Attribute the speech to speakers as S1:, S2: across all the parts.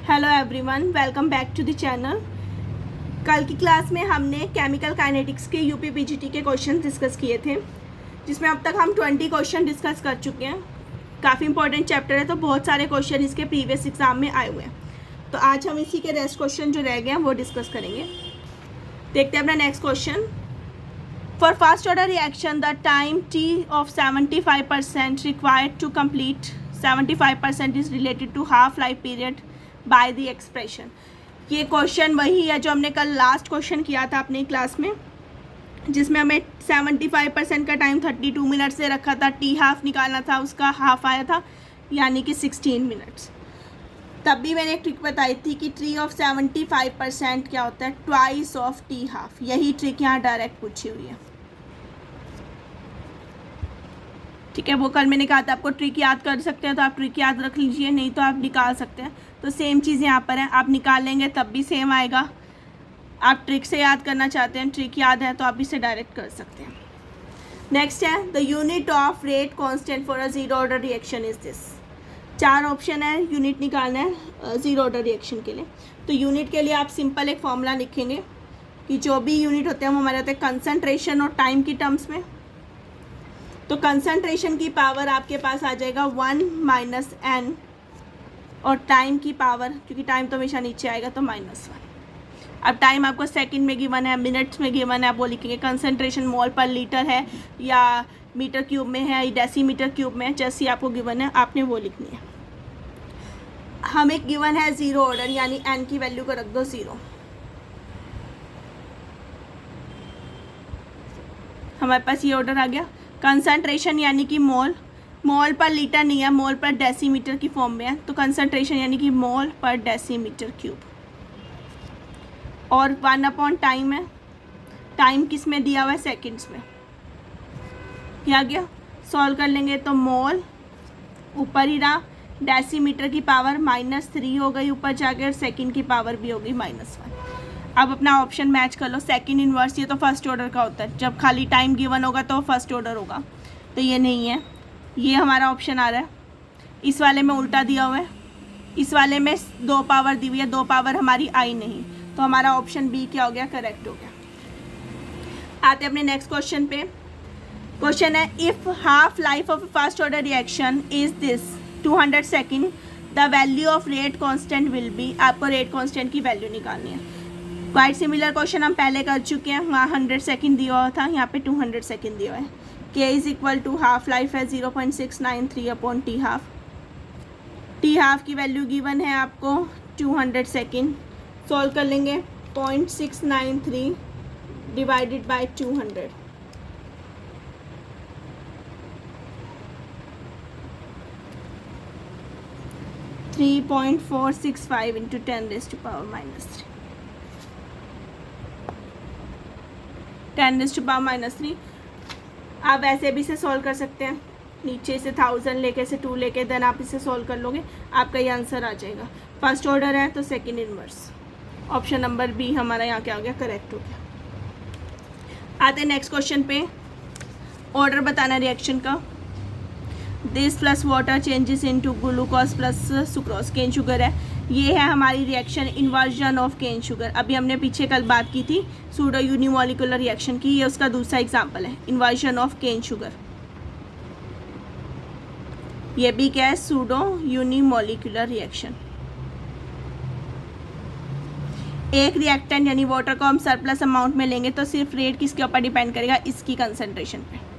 S1: Hello everyone, welcome back to the channel. कल की class में हमने केमिकल काइनेटिक्स के यूपी पीजीटी के क्वेश्चन डिस्कस किए थे, जिसमें अब तक हम 20 क्वेश्चन डिस्कस कर चुके हैं। काफ़ी इंपॉर्टेंट चैप्टर है, तो बहुत सारे क्वेश्चन इसके प्रीवियस एग्जाम में आए हुए हैं। तो आज हम इसी के रेस्ट क्वेश्चन जो रह गए हैं वो डिस्कस करेंगे। देखते हैं अपना next question. For first order reaction the time T of 75% required to complete 75% is related to half life period by the expression. ये क्वेश्चन वही है जो हमने कल लास्ट क्वेश्चन किया था अपनी क्लास में, जिसमें हमें 75% का टाइम 32 मिनट से रखा था, टी हाफ निकालना था, उसका हाफ आया था यानी कि 16 मिनट्स। तब भी मैंने एक ट्रिक बताई थी कि ट्री ऑफ 75% क्या होता है, ट्वाइस ऑफ टी हाफ। यही ट्रिक यहाँ डायरेक्ट पूछी हुई है। ठीक है, वो कल मैंने कहा था आपको ट्रिक याद कर सकते हैं तो आप ट्रिक याद रख लीजिए, नहीं तो आप निकाल सकते हैं। तो सेम चीज़ यहाँ पर है, आप निकाल लेंगे तब भी सेम आएगा। आप ट्रिक से याद करना चाहते हैं, ट्रिक याद है तो आप इसे डायरेक्ट कर सकते हैं। नेक्स्ट है the unit of rate constant for a zero order reaction is this. 4 option है, यूनिट निकालना है जीरो ऑर्डर रिएक्शन के लिए। तो यूनिट के लिए आप सिंपल एक फॉर्मूला लिखेंगे कि जो भी यूनिट होते हैं वो हमारे होते हैं कंसनट्रेशन और टाइम की टर्म्स में। तो कंसंट्रेशन की पावर आपके पास आ जाएगा 1 माइनस n, और टाइम की पावर, क्योंकि टाइम तो हमेशा नीचे आएगा, तो -1। अब टाइम आपको सेकंड में गिवन है, मिनट्स में गिवन है, आप वो लिखेंगे। कंसंट्रेशन मोल पर लीटर है या मीटर क्यूब में है या डेसीमीटर क्यूब में है, जैसी आपको गिवन है आपने वो लिखनी है। हमें गिवन है ज़ीरो ऑर्डर, यानी n की वैल्यू को रख दो 0। हमारे पास ये ऑर्डर आ गया। कंसंट्रेशन यानी कि मोल, मोल पर लीटर नहीं है, मोल पर डेसीमीटर की फॉर्म में है, तो कंसंट्रेशन यानी कि मोल पर डेसीमीटर क्यूब। और 1 टाइम है, टाइम किस में दिया हुआ है, सेकंड्स में। ये आ गया, सॉल्व कर लेंगे तो मोल ऊपर ही रहा, डेसीमीटर की पावर -3 हो गई ऊपर जाकर, सेकंड की पावर भी हो गई -1। अब अपना ऑप्शन मैच कर लो। सेकंड इन्वर्स ये तो फर्स्ट ऑर्डर का होता है, जब खाली टाइम गिवन होगा तो फर्स्ट ऑर्डर होगा, तो ये नहीं है। ये हमारा ऑप्शन आ रहा है। इस वाले में उल्टा दिया हुआ है, इस वाले में 2 पावर दी हुई है, 2 पावर हमारी आई नहीं, तो हमारा ऑप्शन बी क्या हो गया, करेक्ट हो गया। आते अपने नेक्स्ट क्वेश्चन पे। क्वेश्चन है if half life of first order reaction is this 200 second the value of rate constant will be. आपको रेट कॉन्स्टेंट की वैल्यू निकालनी है। क्वाइट सिमिलर क्वेश्चन हम पहले कर चुके हैं, वहाँ 100 सेकेंड दिया हुआ था, यहाँ पे 200 सेकेंड दिया हुआ है। K is equal to half life है 0.693 upon T half. T half की वैल्यू गिवन है आपको 200 सेकेंड। सॉल्व कर लेंगे, 0.693 डिवाइडेड बाय 200, (3.465 इंटू 10⁻³ 10⁻³ आप ऐसे भी इसे सॉल्व कर सकते हैं। नीचे से 1000 लेके से 2 लेके देन आप इसे सॉल्व कर लोगे, आपका ये आंसर आ जाएगा। फर्स्ट ऑर्डर है तो second inverse. Option number B हमारा यहाँ क्या हो गया, करेक्ट हो गया। आते हैं नेक्स्ट क्वेश्चन पे। ऑर्डर बताना रिएक्शन का। This plus water changes into glucose plus sucrose. Cane sugar है, ये है हमारी reaction inversion of cane sugar. अभी हमने पीछे कल बात की थी सूडो यूनिमोलिकुलर रिएक्शन की, ये उसका दूसरा एग्जांपल है, इन्वर्जन ऑफ केन शुगर। ये भी क्या है, सूडो यूनिमोलिकुलर रिएक्शन। एक रिएक्टेंट यानी वाटर को हम सरप्लस अमाउंट में लेंगे तो सिर्फ रेट किसके ऊपर डिपेंड करेगा, इसकी कंसंट्रेशन पे।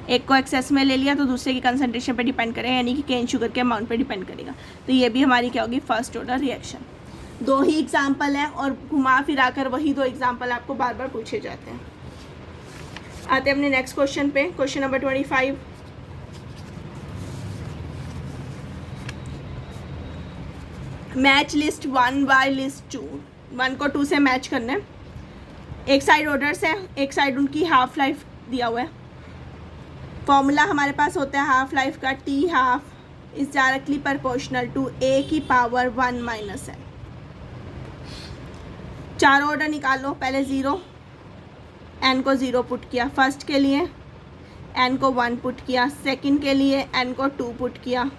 S1: एक को एक्सेस में ले लिया तो दूसरे की कंसंट्रेशन पे डिपेंड करेगा, यानी कि केन शुगर के अमाउंट पे डिपेंड करेगा। तो ये भी हमारी क्या होगी, फर्स्ट ऑर्डर रिएक्शन। 2 ही एग्जाम्पल हैं और घुमा फिरा कर वही 2 एग्जाम्पल आपको बार बार पूछे जाते हैं। आते हैं अपने नेक्स्ट क्वेश्चन पे। Question number 25। Match list 1 by list 2। 1 को 2 से मैच करना है। एक साइड ऑर्डर्स है, एक साइड उनकी हाफ लाइफ दिया हुआ है। फॉर्मूला हमारे पास होता है हाफ लाइफ का, T half is directly proportional to a की पावर 1 माइनस है। 4 ऑर्डर निकालो। पहले 0, n को 0 पुट किया फर्स्ट के लिए, n को 1 पुट किया सेकंड के लिए, n को 2 पुट किया,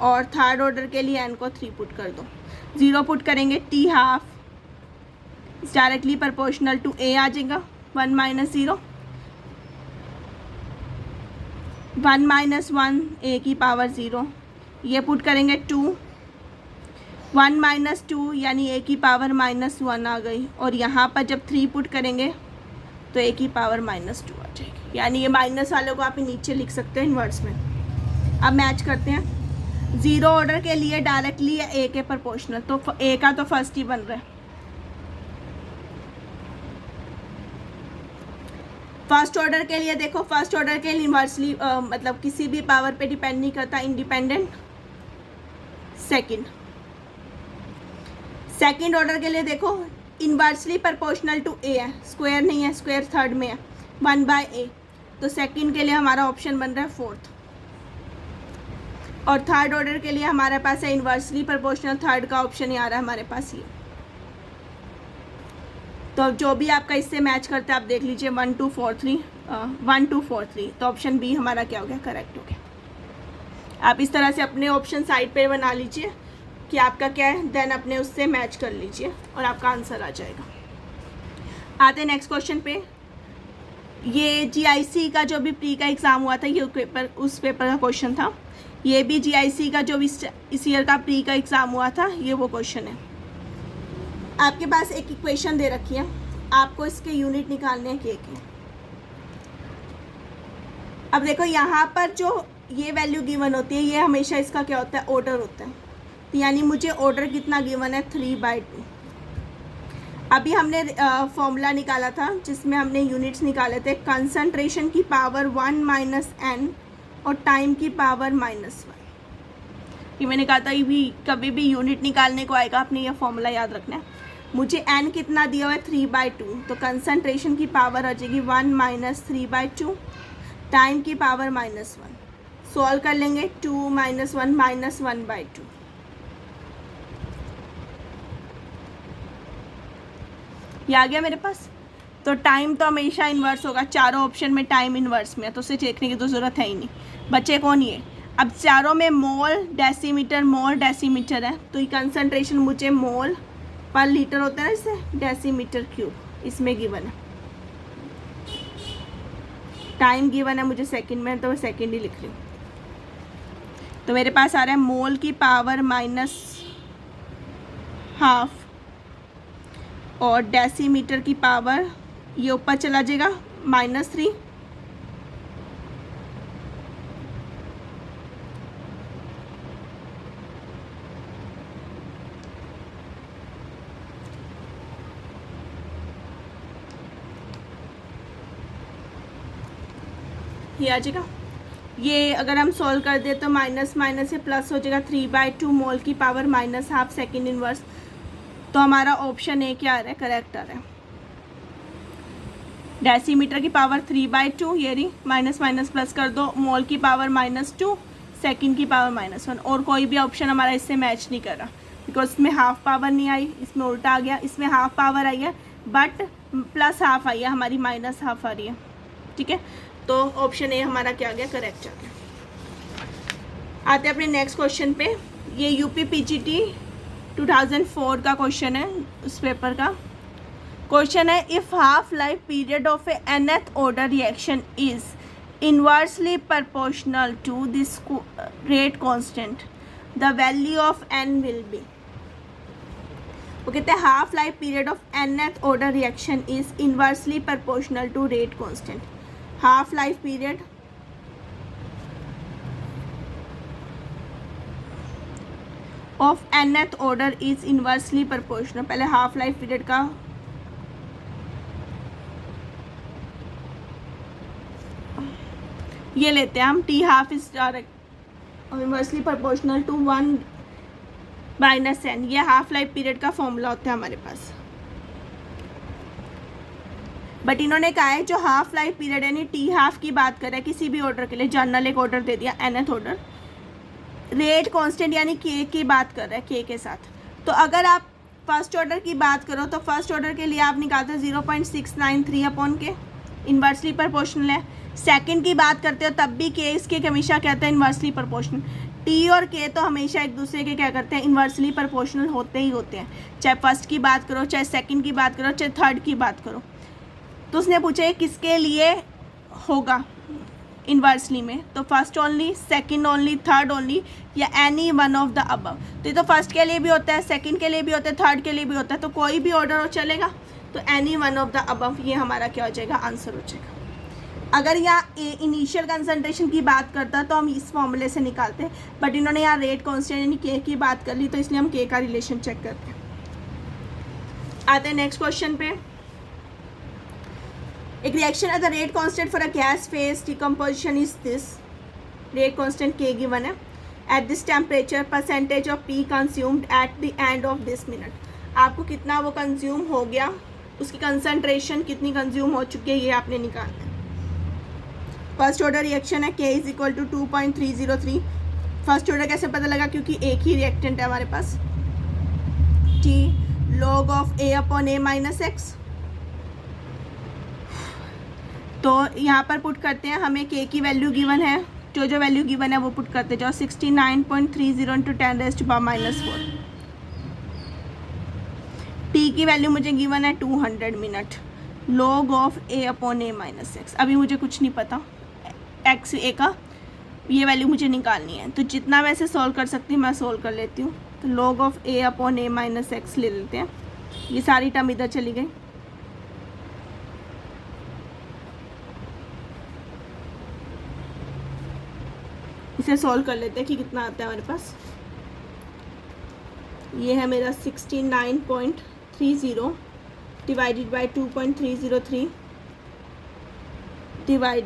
S1: और थर्ड ऑर्डर के लिए n को 3 पुट कर दो। 0 पुट करेंगे t half directly proportional to a आ जाएगा। 1 माइनस 0, 1 माइनस 1 a की पावर 0, ये पुट करेंगे 2, 1 माइनस 2 यानी a की पावर -1 आ गई। और यहाँ पर जब 3 पुट करेंगे तो a की पावर -2 आ जाएगी। यानी ये माइनस वालों को आप नीचे लिख सकते हैं इन्वर्स में। अब मैच करते हैं। 0 ऑर्डर के लिए डायरेक्टली या a के प्रोपोर्शनल, तो a का तो फर्स्ट ही बन रहा है। फर्स्ट ऑर्डर के लिए देखो, फर्स्ट ऑर्डर के लिए इन्वर्सली मतलब किसी भी पावर पे डिपेंड नहीं करता, इंडिपेंडेंट। सेकंड ऑर्डर के लिए देखो इन्वर्सली प्रोपोर्शनल टू a है, स्क्वायर नहीं है, स्क्वायर थर्ड में है 1/a, तो सेकंड के लिए हमारा ऑप्शन बन रहा है फोर्थ। और थर्ड ऑर्डर के लिए हमारे पास है इन्वर्सली प्रोपोर्शनल, थर्ड का ऑप्शन ही आ रहा है हमारे पास ये। तो जो भी आपका इससे मैच करते हैं आप देख लीजिए 1 2 4 3, 1 2 4 3, तो ऑप्शन बी हमारा क्या हो गया, करेक्ट हो गया। आप इस तरह से अपने ऑप्शन साइड पे बना लीजिए कि आपका क्या है, देन अपने उससे मैच कर लीजिए और आपका आंसर आ जाएगा। आते हैं नेक्स्ट क्वेश्चन पे। ये GIC का जो भी प्री का एग्ज़ाम हुआ था, ये पेपर उस पेपर का क्वेश्चन था। ये भी GIC का जो इस ईयर का प्री का एग्ज़ाम हुआ था, ये वो क्वेश्चन है। आपके पास एक इक्वेशन दे रखी है, आपको इसके यूनिट निकालने हैं के। अब देखो यहाँ पर जो ये वैल्यू गिवन होती है, ये हमेशा इसका क्या होता है, ऑर्डर होता है। तो यानी मुझे ऑर्डर कितना गिवन है, 3/2। अभी हमने फॉर्मूला निकाला था जिसमें हमने यूनिट्स निकाले थे, कंसंट्रेशन की पावर 1 माइनस n और टाइम की पावर -1। ये मैंने कहा था भी कभी भी यूनिट निकालने को आएगा आपने ये फॉर्मूला याद रखना है। मुझे n कितना दिया हुआ है, 3/2, तो कंसंट्रेशन की पावर आ जाएगी 1 माइनस 3/2, टाइम की पावर -1। सॉल्व कर लेंगे, 2 माइनस 1 माइनस 1/2। ये आ गया मेरे पास। तो टाइम तो हमेशा इन्वर्स होगा, चारों ऑप्शन में टाइम इन्वर्स में है, तो उसे देखने की तो ज़रूरत है ही नहीं। बच्चे कौन ये, अब चारों में मोल डेसीमीटर है, तो ये कंसंट्रेशन मुझे मोल पर लीटर होता है ना, इससे डेसीमीटर क्यूब इसमें गिवन है। टाइम गिवन है मुझे सेकंड में, तो मैं सेकंड ही लिख रही हूँ। तो मेरे पास आ रहा है मोल की पावर -1/2 और डेसीमीटर की पावर, ये ऊपर चला जाएगा -3, ये आ जाएगा। ये अगर हम सॉल्व कर दे तो माइनस माइनस से प्लस हो जाएगा, 3/2 मोल की पावर -1/2 सेकेंड इनवर्स। तो हमारा ऑप्शन ए क्या आ रहा है, करेक्ट आ रहा है। डेसीमीटर की पावर 3/2, ये रही, माइनस माइनस प्लस कर दो, मोल की पावर -2, सेकेंड की पावर -1। और कोई भी ऑप्शन हमारा इससे मैच नहीं कर रहा, बिकॉज इसमें हाफ पावर नहीं आई, इसमें उल्टा आ गया। इसमें हाफ पावर आई है बट प्लस हाफ आई है, हमारी -1/2 आ रही है। ठीक है, तो ऑप्शन ए हमारा क्या आ गया, करेक्ट आ गया। आते हैं अपने नेक्स्ट क्वेश्चन पे। ये UPPGT 2004 का क्वेश्चन है, उस पेपर का क्वेश्चन है। If half life period of A nth order reaction is inversely proportional to this rate constant, the value of n will be. वो कहते हैं half life period of nth order reaction is inversely proportional to rate constant. Half life period of nth order is inversely proportional. पहले half life period का ये लेते हैं हम, T half is inversely proportional to 1 minus n। ये half life period का formula होता है हमारे पास। बट इन्होंने कहा है जो हाफ लाइफ पीरियड यानी टी हाफ की बात कर रहा है किसी भी ऑर्डर के लिए, जनरल एक ऑर्डर दे दिया nth ऑर्डर, रेट कांस्टेंट यानी के की बात कर रहा है, के साथ। तो अगर आप फर्स्ट ऑर्डर की बात करो तो फर्स्ट ऑर्डर के लिए आप निकालते हो 0.693/K, इन्वर्सली प्रोपोर्शनल है। सेकंड की बात करते हो तब भी के इसके हमेशा कहते हैं इन्वर्सली प्रोपोर्शनल। टी और के तो हमेशा एक दूसरे के क्या करते हैं, इन्वर्सली प्रोपोर्शनल होते ही होते हैं, चाहे फर्स्ट की बात करो, चाहे सेकंड की बात करो, चाहे थर्ड की बात करो। तो उसने पूछा है किसके लिए होगा इन्वर्सली में, तो first only, second only, third only, या any one of the above. तो ये तो फर्स्ट के लिए भी होता है, सेकंड के लिए भी होता है, थर्ड के लिए भी होता है, तो कोई भी ऑर्डर हो चलेगा। तो any one of the above ये हमारा क्या हो जाएगा, आंसर हो जाएगा। अगर यहाँ इनिशियल कंसंट्रेशन की बात करता तो हम इस फॉर्मूले से निकालते, बट इन्होंने यहाँ रेट कांस्टेंट यानी के की बात कर ली, तो इसलिए हम के का रिलेशन चेक करते हैं। आते हैं नेक्स्ट क्वेश्चन पे। एक reaction at the rate constant for a gas phase decomposition is this. Rate constant के गिवन है। At this temperature percentage of P consumed at the end of this minute. आपको कितना वो कंज्यूम हो गया, उसकी कंसंट्रेशन कितनी कंज्यूम हो चुकी है, ये आपने निकालना है। फर्स्ट ऑर्डर रिएक्शन है, K is equal to 2.303। First order कैसे पता लगा, क्योंकि एक ही रिएक्टेंट है हमारे पास, T log of A upon A minus x. तो यहाँ पर पुट करते हैं, हमें K की वैल्यू गिवन है, जो वैल्यू गिवन है वो पुट करते जाओ, 69.30 इंटू 10⁻⁴। T की वैल्यू मुझे गिवन है 200 minute, log of A upon A minus x. अभी मुझे कुछ नहीं पता एक्स ए का, ये वैल्यू मुझे निकालनी है, तो जितना मैं इसे सॉल्व कर सकती हूँ मैं सॉल्व कर लेती हूँ। तो log of A upon A minus x ले लेते हैं, ये सारी टर्म इधर चली गई। इसे सॉल्व कर लेते हैं कि कितना आता है हमारे पास। ये है मेरा 69.30 divided by 2.303 divide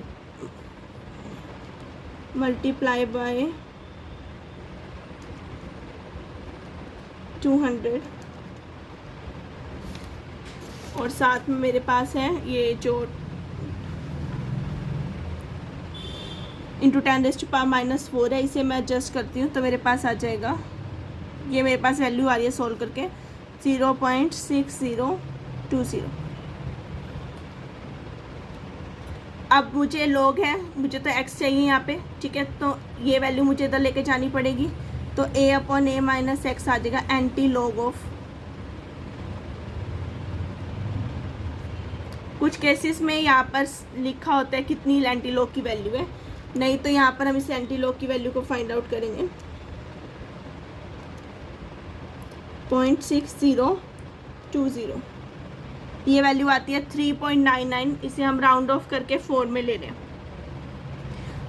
S1: multiply by 200, और साथ में मेरे पास है ये जो इंटू 10⁻⁴ है, इसे मैं एडजस्ट करती हूँ तो मेरे पास आ जाएगा, ये मेरे पास वैल्यू आ रही है सॉल्व करके 0.6020। अब मुझे log है, मुझे तो x चाहिए यहाँ पे, ठीक है, तो ये वैल्यू मुझे इधर लेके जानी पड़ेगी, तो A upon A minus x आ जाएगा एंटी log ऑफ। कुछ केसेस में यहाँ पर लिखा होता है कितनी एंटी log की वैल्यू है, नहीं तो यहाँ पर हम इस एंटी log की वैल्यू को फाइंड आउट करेंगे। 0.6020, ये वैल्यू आती है 3.99। इसे हम राउंड ऑफ करके 4 में ले लें।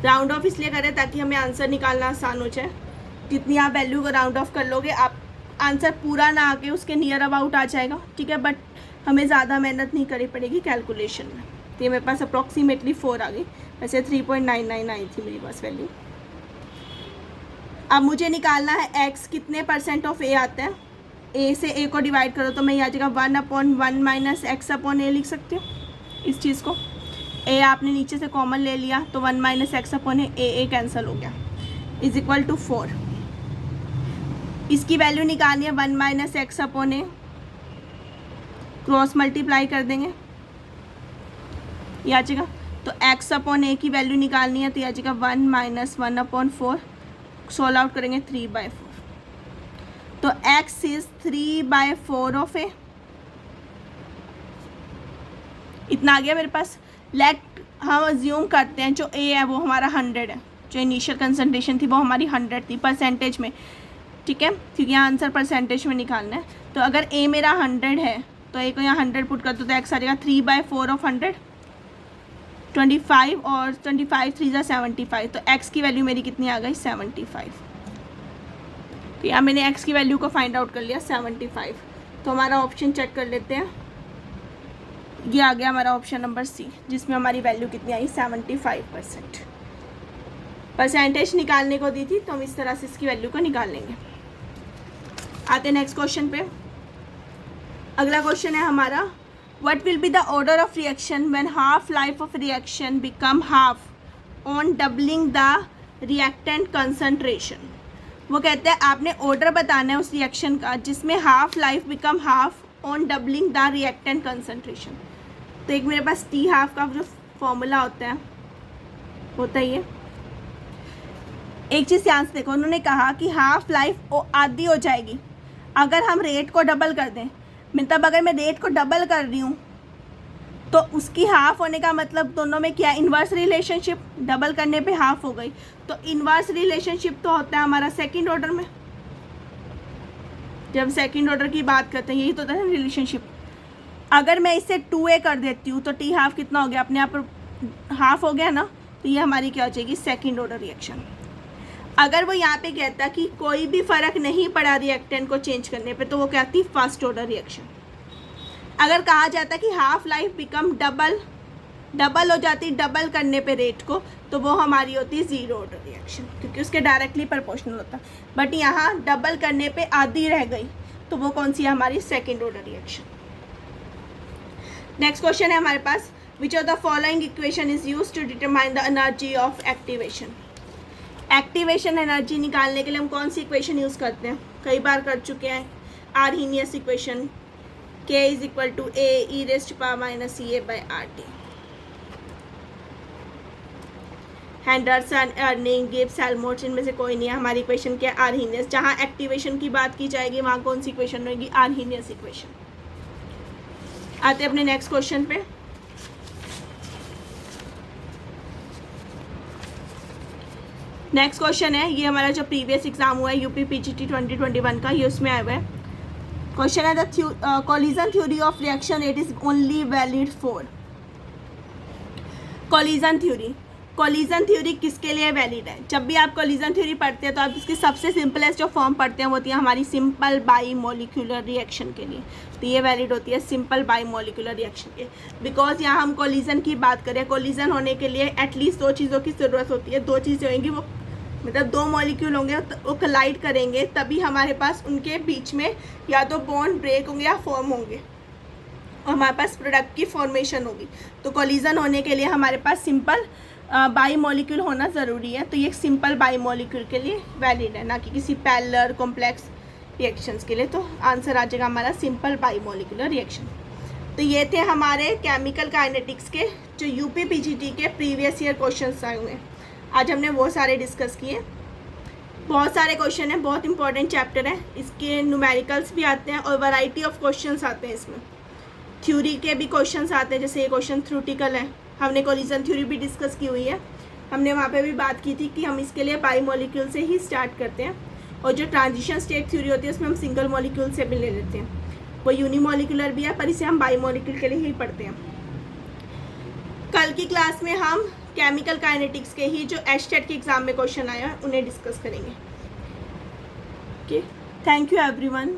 S1: राउंड ऑफ इसलिए करें ताकि हमें आंसर निकालना आसान हो जाए। जितनी आप वैल्यू को राउंड ऑफ कर लोगे, आप आंसर पूरा ना आके उसके नियर अबाउट आ जाएगा, ठीक है, बट हमें ज़्यादा मेहनत नहीं करनी पड़ेगी कैलकुलेशन में। तो ये मेरे पास अप्रॉक्सीमेटली 4 आ गई, वैसे 3.99 आई थी मेरे पास वैल्यू। अब मुझे निकालना है x कितने % ऑफ A आता है। A से A को डिवाइड करो तो मैं ये आ जाएगा 1/1 माइनस एक्स अपॉन A लिख सकती हूँ इस चीज़ को। A आपने नीचे से कॉमन ले लिया तो 1 minus x upon A cancel हो गया, इज इक्वल टू 4। इसकी वैल्यू निकालनी है 1 minus x upon A, cross multiply कर देंगे, ये आ जाएगा। तो x अपॉन A की वैल्यू निकालनी है तो ये आ जाएगा 1 माइनस 1/4, सॉल्व आउट करेंगे 3/4। तो x इज 3/4 ऑफ A, इतना आ गया मेरे पास। लेट हम अज्यूम करते हैं जो A है वो हमारा 100 है, जो इनिशियल कंसंट्रेशन थी वो हमारी 100 थी परसेंटेज में, ठीक है, क्योंकि यहाँ आंसर परसेंटेज में निकालना है। तो अगर A मेरा 100 है तो A को यहाँ 100 पुट कर दो तो x आ जाएगा 3/4 ऑफ 100, 25, और 25 3 × 75, तो x की वैल्यू मेरी कितनी आ गई 75। तो यहाँ मैंने x की वैल्यू को फाइंड आउट कर लिया 75। तो हमारा ऑप्शन चेक कर लेते हैं, ये आ गया हमारा ऑप्शन नंबर सी, जिसमें हमारी वैल्यू कितनी आई 75%। परसेंटेज निकालने को दी थी तो हम इस तरह से इसकी वैल्यू को निकाल लेंगे। आते हैं नेक्स्ट क्वेश्चन पे। अगला क्वेश्चन है हमारा, what will be the order of reaction when half life of reaction become half on doubling the reactant concentration। वो कहते हैं आपने ऑर्डर बताना है उस रिएक्शन का जिसमें half life become half on doubling the reactant concentration. तो एक मेरे पास T½ का जो फॉर्मूला होता है ही है, एक चीज़ ध्यान से देखो, उन्होंने कहा कि हाफ लाइफ आधी हो जाएगी अगर हम रेट को डबल कर दें। मतलब अगर मैं रेट को डबल कर रही हूँ तो उसकी हाफ होने का मतलब दोनों में क्या, इन्वर्स रिलेशनशिप, डबल करने पे हाफ हो गई। तो इन्वर्स रिलेशनशिप तो होता है हमारा सेकंड ऑर्डर में, जब सेकंड ऑर्डर की बात करते हैं यही तो होता है रिलेशनशिप। अगर मैं इसे 2a कर देती हूँ तो टी हाफ कितना हो गया, अपने आप हाफ हो गया ना, तो ये हमारी क्या हो जाएगी, सेकंड ऑर्डर रिएक्शन। अगर वो यहाँ पे कहता कि कोई भी फ़र्क नहीं पड़ा रिएक्टेंट को चेंज करने पे, तो वो कहती फर्स्ट ऑर्डर रिएक्शन। अगर कहा जाता कि हाफ लाइफ बिकम डबल हो जाती डबल करने पे रेट को, तो वो हमारी होती जीरो ऑर्डर रिएक्शन, क्योंकि उसके डायरेक्टली प्रोपोर्शनल होता। बट यहाँ डबल करने पे आधी रह गई, तो वो कौन सी है, हमारी second order reaction. Next question है हमारे पास, which of the following equation is use to determine the energy of activation. Activation energy निकालने के लिए हम कौन सी इक्वेशन यूज़ करते हैं, कई बार कर चुके हैं, Arrhenius equation, K is equal to A e raised power minus CA by RT। Henderson, अर्निंग, गिब्स, हेल्महोल्ट्ज़, इनमें से कोई नहीं है। हमारी इक्वेशन क्या है, आर्हीनियस। जहाँ एक्टिवेशन की बात की जाएगी वहाँ कौन सी इक्वेशन होगी, आर्हीनियस इक्वेशन। आते हैं अपने नेक्स्ट क्वेश्चन पे। नेक्स्ट क्वेश्चन है, ये हमारा जो प्रीवियस एग्जाम हुआ है यूपी PGT 2021 का, ये उसमें आया हुआ है। क्वेश्चन है the collision theory of reaction rate is only valid for. Collision theory, collision theory किसके लिए वैलिड है। जब भी आप कोलिजन थ्योरी पढ़ते हैं तो आप इसकी सबसे सिंपलेस्ट जो फॉर्म पढ़ते हैं वो होती है हमारी सिंपल बाई मॉलिक्यूलर रिएक्शन के लिए। तो ये वैलिड होती है सिंपल बाई मॉलिक्यूलर रिएक्शन के, बिकॉज यहाँ हम कोलिजन की बात करें। कोलिजन होने के लिए एटलीस्ट दो चीज़ों की ज़रूरत होती है, दो चीज़ें होंगी, वो मतलब दो मॉलिक्यूल होंगे, वो कोलाइड करेंगे, तभी हमारे पास उनके बीच में या तो बॉन्ड ब्रेक होंगे या फॉर्म होंगे और हमारे पास प्रोडक्ट की फॉर्मेशन होगी। तो कोलिजन होने के लिए हमारे पास सिंपल बाई मॉलिक्यूल होना ज़रूरी है। तो ये सिंपल बाई मॉलिक्यूल के लिए वैलिड है, ना कि किसी पैरेलल कॉम्प्लेक्स रिएक्शंस के लिए। तो आंसर आ जाएगा हमारा सिंपल बाई मॉलिक्यूलर रिएक्शन। तो ये थे हमारे केमिकल काइनेटिक्स के जो यूपी PGT के प्रीवियस ईयर क्वेश्चंस आए हुए हैं। आज हमने वो सारे डिस्कस किए। बहुत सारे क्वेश्चन हैं, बहुत इंपॉर्टेंट चैप्टर है, इसके न्यूमेरिकल्स भी आते हैं और वैरायटी ऑफ क्वेश्चंस आते हैं इसमें। थ्योरी के भी क्वेश्चंस आते हैं, जैसे ये क्वेश्चन थ्योरेटिकल है, हमने कोलिजन थ्योरी भी डिस्कस की हुई है। हमने वहाँ पे भी बात की थी कि हम इसके लिए बाई मॉलिक्यूल से ही स्टार्ट करते हैं, और जो ट्रांजिशन स्टेट थ्योरी होती है उसमें हम सिंगल मॉलिक्यूल से भी ले लेते हैं। वो यूनिमॉलिक्यूलर भी है, पर इसे हम बाई मॉलिक्यूल के लिए ही पढ़ते हैं। कल की क्लास में हम केमिकल काइनेटिक्स के ही जो एचटेट के एग्ज़ाम में क्वेश्चन आया है उन्हें डिस्कस करेंगे। Okay, thank you everyone.